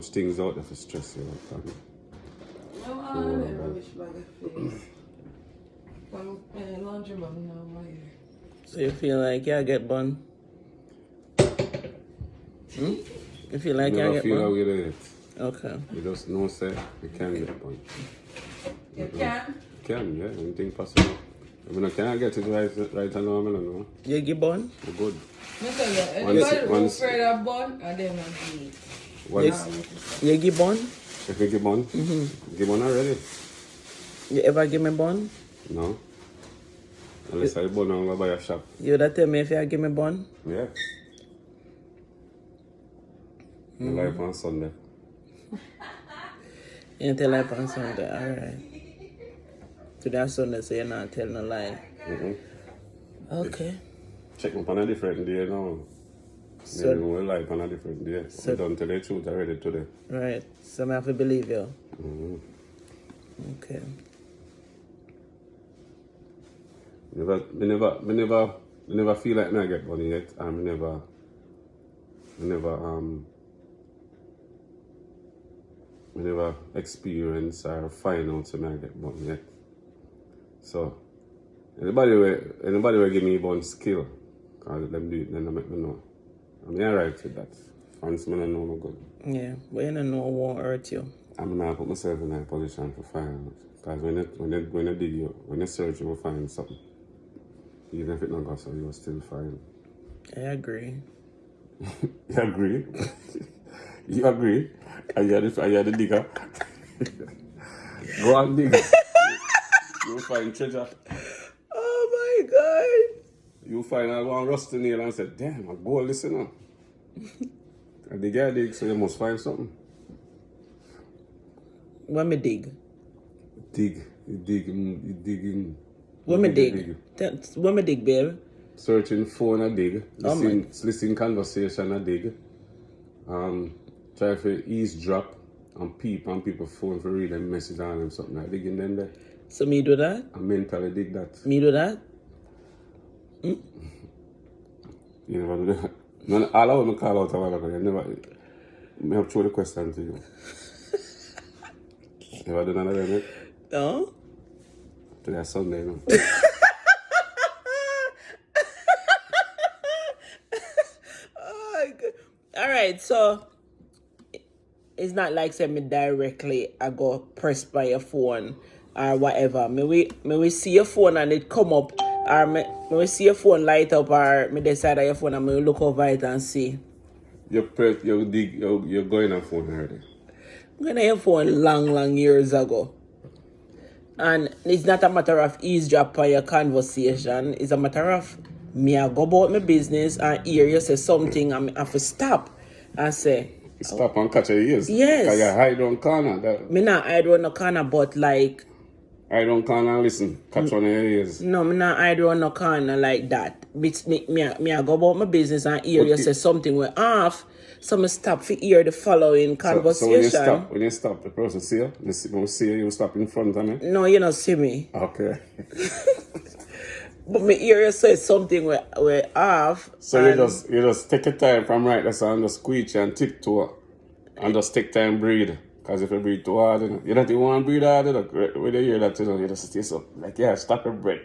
much things out there for stress you out. No, I don't have rubbish bag of face. From laundry bag now, my hair. So you feel like you get bun? You feel like you never get feel how bun? you do it. Okay. You just know say you can get one. You can? You can, yeah, anything possible. I mean, I cannot get it right now, I don't know. You get bun? You're good. Me tell you, Once- anybody who once- afraid of bun, and them not eat. Once, You get bun? if you give one, give one already. You ever give me bun? No. Unless I bun and go buy a shop. You would tell me if you give me bun? Yeah. Life on Sunday. You tell life on Sunday, alright. Today Sunday, so you're not telling a lie. Okay. Check up on a different day now. So- Maybe we'll life on a different day. So- We don't tell the truth already today. Right. So I have to believe you. Okay. Me never feel like I get money yet. And me never experience or find out so I get money yet. So anybody will give me one skill, cause them do it, then they make me know. I'm alright with that. Once me know me good. Yeah. But you don't know what won't hurt you. I'm not put myself in a position to find out. Because when you dig you, when you search you will find something. Even if it not go so you will still find. I agree. You agree? You agree? Are you the digger? Go and dig. You'll find treasure. Oh my god. You find out one rusty nail and say, damn, a gold listener. And the guy dig, so you must find something. When me dig? You dig in. When me dig? When me dig, babe? Searching phone a dig. Oh Listen conversation a dig. Try to eavesdrop and peep on people's phone for read them message on them something like digging them there. So me do that? I mentally dig that. Me do that? You never do that. No, all I want to call out a while ago, you never. I have throw the question to you. Never do none of them, No? Today Sunday, no. Oh, good. All right, so it's not like say me directly I go press by your phone or whatever. Me we see your phone and it come up, or me we see your phone light up, or me decide on your phone and me look over it and see. You're going on phone already. I'm gonna your phone long years ago. And it's not a matter of eavesdrop on your conversation. It's a matter of me I go about my business and hear you say something and I have to stop and say, Stop and catch your ears. Yes. Because you hide on corner. me not hide around no corner, but like, Hide on corner and listen. Catch one of your ears. no, me not hide around no corner like that. Me I go about my business and hear But you it- say something way off, so me stop to hear the following So conversation. when you stop, the person see you. When you see you stop in front of me. No, you don't see me. Okay. But me hear you say something way off. So and you just take your time from right there and just squeeze and tiptoe. And just take time breathe. Because if you breathe too hard, you don't even want to breathe hard. When you hear that, you just stay so. Like, yeah, stop your breath.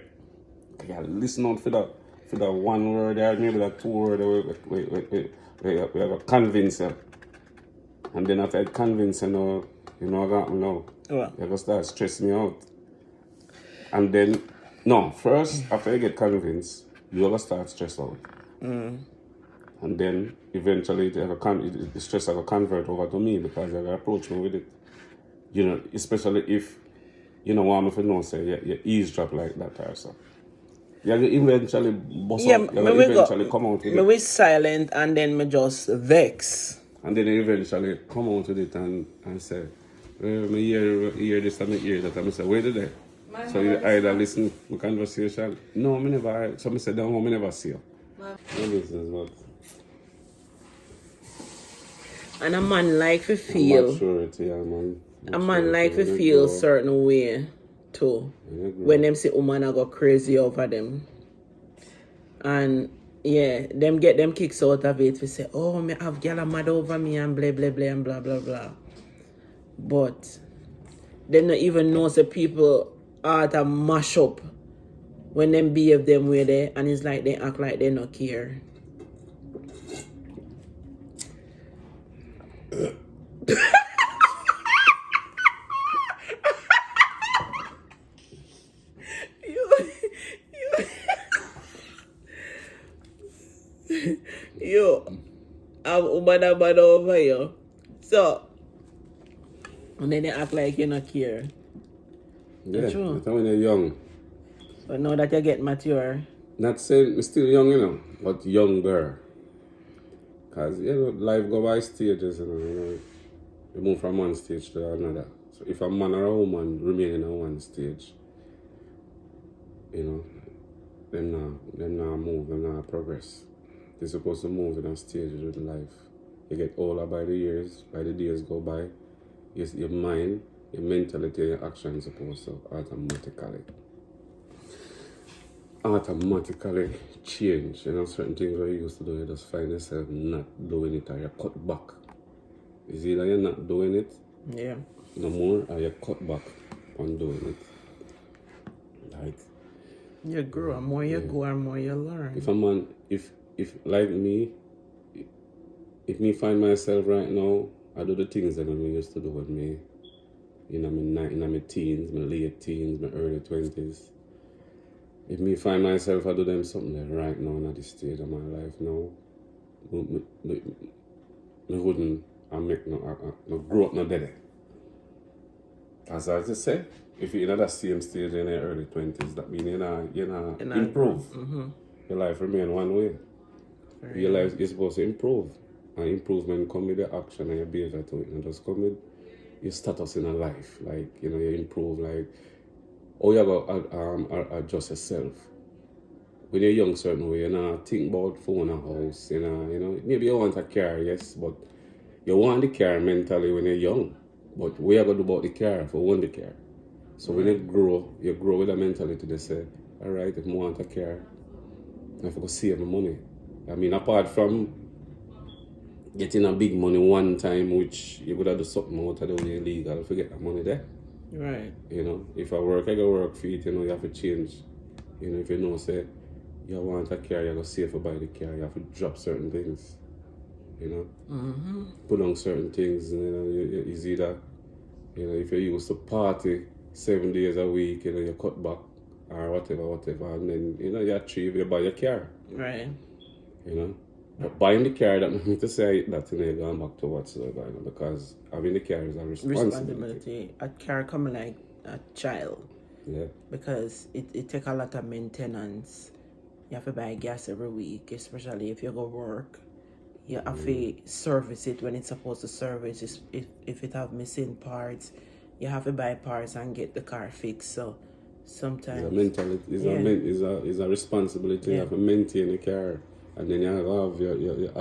You gotta listen out for that one word there, maybe that two word. We have to convince you. And then after I convince you, I got now. What? You're gonna start stressing me out. And then, no, first, after you get convinced, you're gonna start stress out. And then eventually the stress will convert over to me because you're gonna approach me with it. You know, especially if you know want me to know say you eavesdrop like that or so. You're gonna eventually bust Yeah, out, you're gonna eventually come out with me it. we silent and then me just vex. And then you eventually come out with it and say, me hear this and me hear that, and I say, where did they? So you either listen to the conversation. No, me never. So me say, no, me never see you. No business, but And a man like to feel, maturity, yeah, man. a man like to When you feel grow, certain way too. when you grow. When them say woman I go crazy over them. And Yeah, them get them kicks out of it. We say, oh, me have gal mad over me and blah blah blah and blah blah blah. But they not even know the people are to mash up when them behave them way there, and it's like they act like they not care. Yo, I'm bad over here. So, and then they act like you not care. Yeah, True. that's when you're young. But now that you get mature, Not saying we're still young, but younger. Because, life go by stages, You move from one stage to another. So if a man or a woman remain in one stage, them not move, them not progress. They're supposed to move in a stages with life. You get older by the years, by the days go by. Your mind, your mentality, your actions supposed to automatically change. Certain things where you used to do, you just find yourself not doing it or you cut back. It's either you're not doing it yeah. no more or you cut back on doing it. Right? You grow, and more you go, and more you learn. If a man, if like me, if me find myself right now, I do the things that I used to do with me in my teens, my late teens, my early 20s. If me find myself, I do them something like right now at this stage of my life now, I wouldn't make no grow up no dead. As I just said, if you're in that same stage in your early 20s, that means you improve. Mm-hmm. Your life remain one way. Your life is supposed to improve. And improvement come with your action and your behavior to it. And just come with your status in a life. Like, you improve, like, how you have to adjust yourself. When you're young, certain way, think about phone and house, maybe you want a car, yes, but you want the car mentally when you're young. But what you going to do about the car if you want the car? So when you grow with a mentality to say, all right, if I want a car, I have to save my money. I mean, apart from getting a big money one time, which you could have do something out of the way illegal to get that money there. Right. If I work, I go work for it, you have to change. If you say, you want a car, you have to save to buy the car, you have to drop certain things. Mm-hmm. Put on certain things, it's either, if you used to party 7 days a week, you cut back or whatever, and then, you achieve, you buy your car. Right. But buying the car, that means to say that you're going back to whatsoever, because having the car is a responsibility. A car coming like a child. Yeah. Because it take a lot of maintenance. You have to buy gas every week, especially if you go work. You have to service it when it's supposed to service. If it have missing parts, you have to buy parts and get the car fixed. So sometimes It's a mentality. It's a responsibility. You have to maintain the car, and then you have your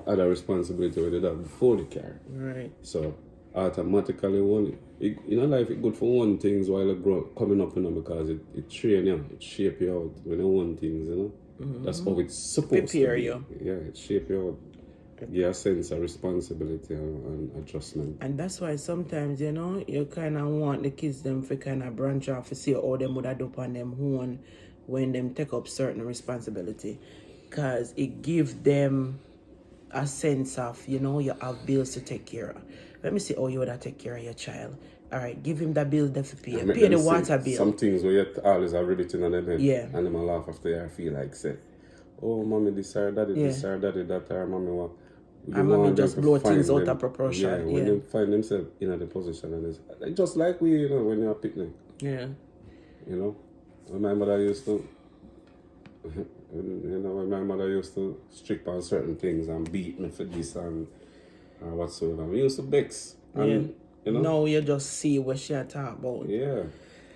other responsibility when you have before the car. Right. So automatically, life is good for one things while you coming up, because it train you, it shape you out when you want things, Mm-hmm. That's how it's supposed to be. You. Yeah, it shape you out. Give you a sense of responsibility and adjustment. And that's why sometimes, you kind of want the kids them to kind of branch off to see how them would have up on them own when them take up certain responsibility. Because it gives them a sense of, you have bills to take care of. Let me see how you would have take care of your child. All right, give him the bill that to pay. Pay the water bill. Some things where you always have everything on them head. Yeah. And them laugh after you feel like, say, oh, mommy, this or daddy, this or daddy, that, or mommy, what? And mommy just blow things out of proportion. Yeah, when they find themselves in the position, and it's just like we, when you're a picnic. Yeah. When my mother used to, when my mother used to strict on certain things and beat me for this and whatsoever, we used to vex. And, No, you just see what she talk about. Yeah.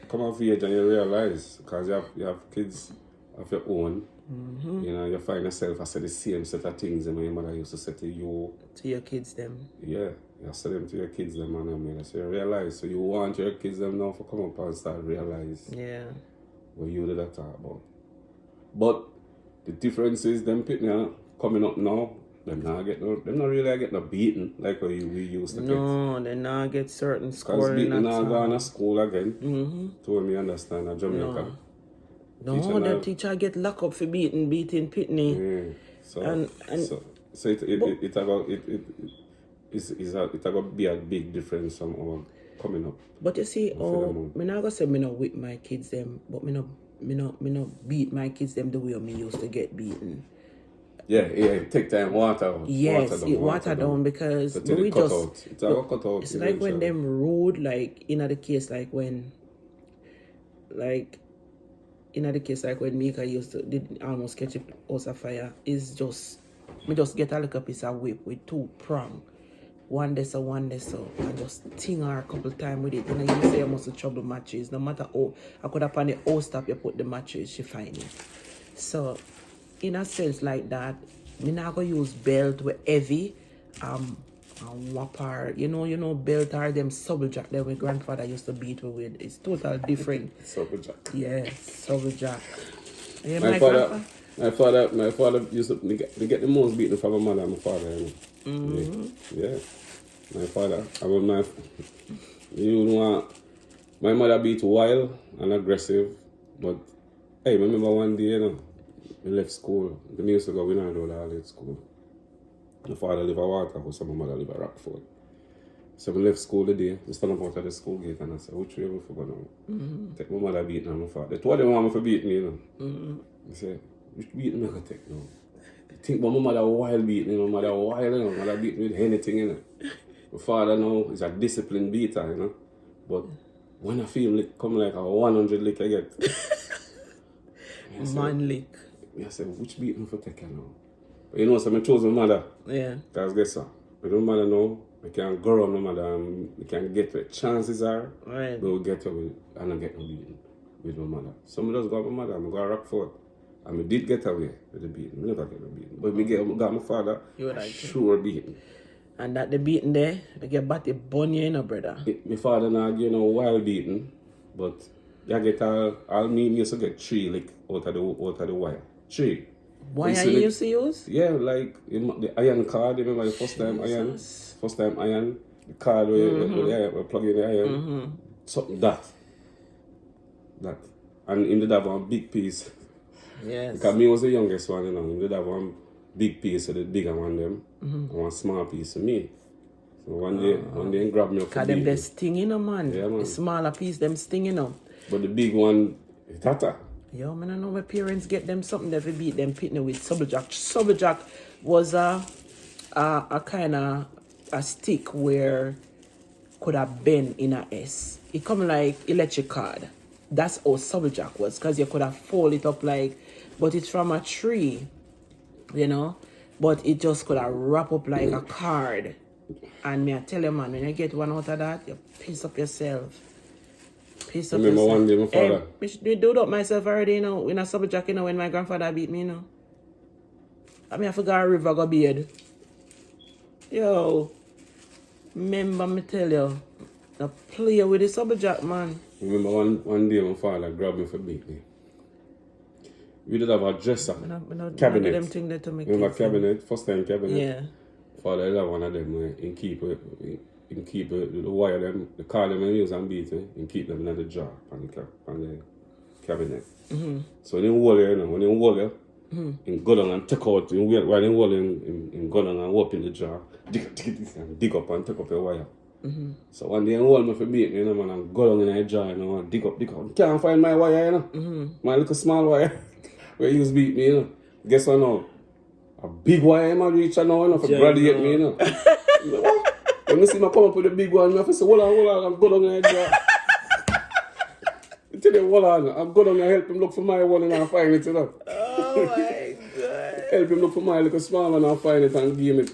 Come of age and you realize, because you have kids of your own, Mm-hmm. You find yourself I said the same set of things that your mother used to say to you. To your kids them. Yeah. You say them to your kids them and so you realize. So you want your kids them now to come up and start realize Yeah. what you did that talk about. But the difference is them pitney coming up now, them not really get no beaten like we used to get. No, they now get certain Because scoring. beating That's now all. gone to school again. To me understand a Jamaica. No, Teacher the now- teacher get locked up for beating Pitney. Yeah. So And- so it about it about be a big difference from our coming up. But you see, them me not gonna say me not whip my kids them, but me not beat my kids them the way me used to get beaten. Yeah, take time, water out. Yes, water down because Until we it cut just out. It's all cut out. it's like when eventually. them road like in the case like when Mika used to did almost catch a house of fire is just me just get a little piece of whip with 2 prong. One this and just ting her a couple times with it. And then you say I must have trouble matches. No matter how I could have on the old stop you put the matches, she find it. So in a sense like that, me not gonna use belt with heavy and whopper. You know belt or them subtle jack that my grandfather used to beat me with. It's total different. Supper jack. Yes, subtle jack. Yeah, My father used to get the most beaten from my mother and my father. You know? Yeah. My father. My mother beat wild and aggressive, but hey, remember one day, we left school. The used to go, we not do all at school. My father live at Waterhouse and my mother live at Rockford. So we left school the day, we stand up out of the school gate and I said, which way we for go now? Take my mother beat and my father. Two of them want me to beat me, I said, which beat me I can take now? I think my mother wild beat me, my mother wild, my mother beat me with anything, My father now is a disciplined beater, But when I feel it come like a 100 lick I get. Man lick. I said, which beat me for taking now? But so I chose my mother. Yeah. Because guess what? With my mother now, I can go around my mother and we can get where chances are. Right. We will get away and not get no beating with my mother. So I just got my mother and I go to Rockford. And I did get away with the beating. I never get no beating. But I got my father, You would like to. sure beating. And that the beating there, they get batty bunny, brother. My father now give wild beating, but you get all me used to get 3 lick out of the wire. 3. Why You are see you the- used to use? Yeah, like the iron card, you remember the first time iron? Jesus. First time iron, the card where you plug in the iron. Something that. And in the have one big piece. Yes. Because me was the youngest one, in the have one big piece of the bigger one them, and one small piece of me. So one day he grabbed me up for Cause them beat they me. stinging them, man. Yeah, man. The smaller piece, them stinging them. But the big one, tata. Yo, man, I know my parents get them something that we beat them pitney with Subberjack. Subberjack was a kind of a stick where could have been in a S. It come like electric card. That's how Subberjack was, because you could have fold it up like, but it's from a tree, but it just could have wrap up like a card. And me I tell you, man, when you get one out of that, you piss up yourself. Piss up Remember yourself. one day my father. Hey, do up myself already, in a Subberjack, when my grandfather beat me, I forgot a river go beard. Yo, remember me tell you, now play with the Subberjack, man. Remember one day my father grabbed me for beat me. We did have a dresser, I don't cabinet. do them thing there to make Remember kids, cabinet, first time cabinet? Yeah. Father had one of them where he keep the wire them, the card them and use and beat it, and keep them in the jar on the cabinet. So when he hold it, he go down and take out, while he hold him go down and open the jar, dig up and take up the wire. So one day he hold me for beat me, man, and go down in the jar, and dig up. Can't find my wire, my little small wire, where he used beat me, Guess what now? A big wire I reach now, for graduate me, When you see me come up with the big one, I say, hold on, I'm go down in the jar. I tell you, hold on, I'm go down and help him look for my one and I'll find it, Oh my God. Help him look for my little small one and find it and give it.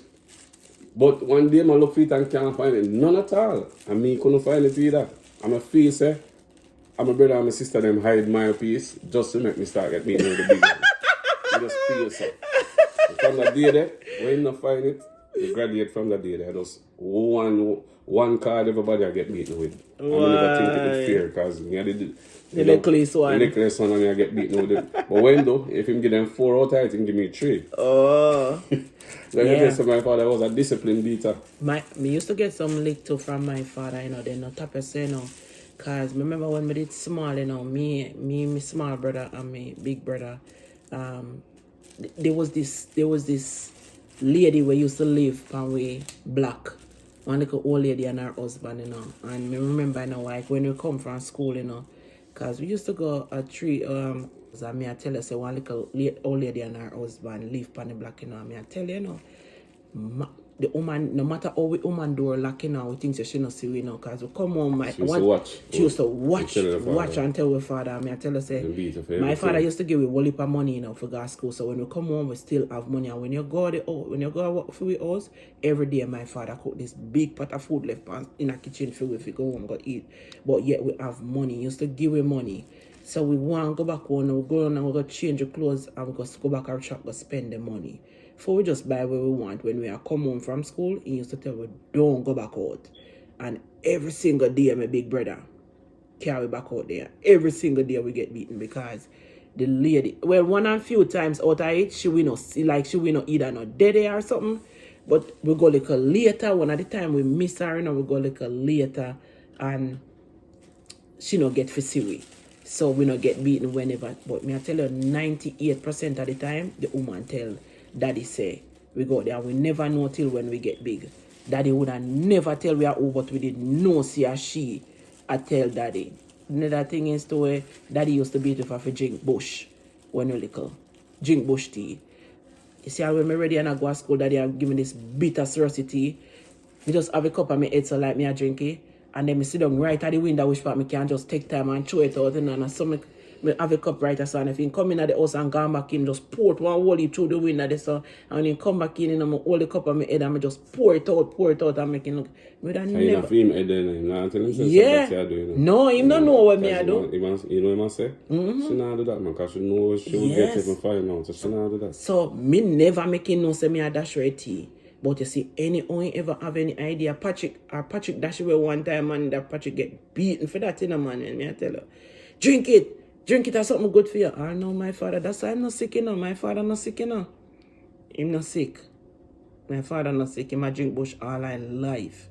But one day I look for it and can't find it. None at all. And me couldn't find it either. And I feel, and my brother and my sister them hide my piece just to make me start get beaten with the big one. I just feel so. From that day there, when you not find it, you graduate from that day there. Just one one card everybody I get beaten with. And I never think it would fair because me I did The littlest one. The littlest one and me I get beaten with it. But when though, if him give them 4 out, I think give me 3. Oh. Let me Yeah. tell you, so my father was a disciplined beater. Me used to get some lick too from my father, you know, then no top say, you know. Cause remember when we did small, you know, me small brother and me big brother, there was this lady we used to live on we block. One little old lady and her husband, you know. And me remember, you know, like when we come from school, you know, cause we used to go at 3 and me I tell you, say one little old lady and her husband live on the block, you know. Me I tell you, you know, the woman, no matter how we woman door locking out, we think she not see we now, cause we come home. She used to watch. She used to watch Father. and tell her father. I mean, I tell her say, And beat her for my everything. father used to give me a whole heap of money, you know, for go to school. So when we come home, we still have money. And when you go for we house, every day my father cook this big pot of food left in the kitchen for we if we go home go eat. But yet we have money. He used to give me money. So we want to go back home, we go on and we go change the clothes and we go back our shop, go spend the money. Before we just buy what we want. When we are come home from school, he used to tell me, don't go back out. And every single day, my big brother carry back out there. Every single day we get beaten because the lady, well, one and few times out of it, she will not see, like she will not either not dead or something. But we go like a later, one at the time we miss her, you know, we go like a later and she not get for see. So we not get beaten whenever. But me I tell you, 98% of the time, the woman tell daddy say, we go there, we never know till when we get big. Daddy would have never tell we are over, but we did no see or she. I tell daddy. Another thing is to where daddy used to beat her for drink bush when we little. Drink bush tea. You see, when me ready and I go to school, daddy have given this bitter syrup tea. Me just have a cup of my head so like me I drink it. And then me sit down right at the window which part me can just take time and throw it out and so me have a cup right so and if you come in at the house and go back in, just pour it one whole through the window there, so and when you come back in and I hold the cup of my head and I just pour it out and make it look. Me that And you never. not feel him head then, you know, until he says Yeah. something you do. No, him don't know what me I do. You know what he must say? She not do that, man, because she know she will get Yes. it and find out, so she not do that. So me never making no say me a dash her tea. But you see, anyone ever have any idea? Patrick dash away one time and that Patrick get beaten for that in a man, and me I tell her, drink it as something good for you. I know my father, that's why I'm not sick, you know. My father not sick, you know. Him not sick. My father not sick, him a drink bush all our life.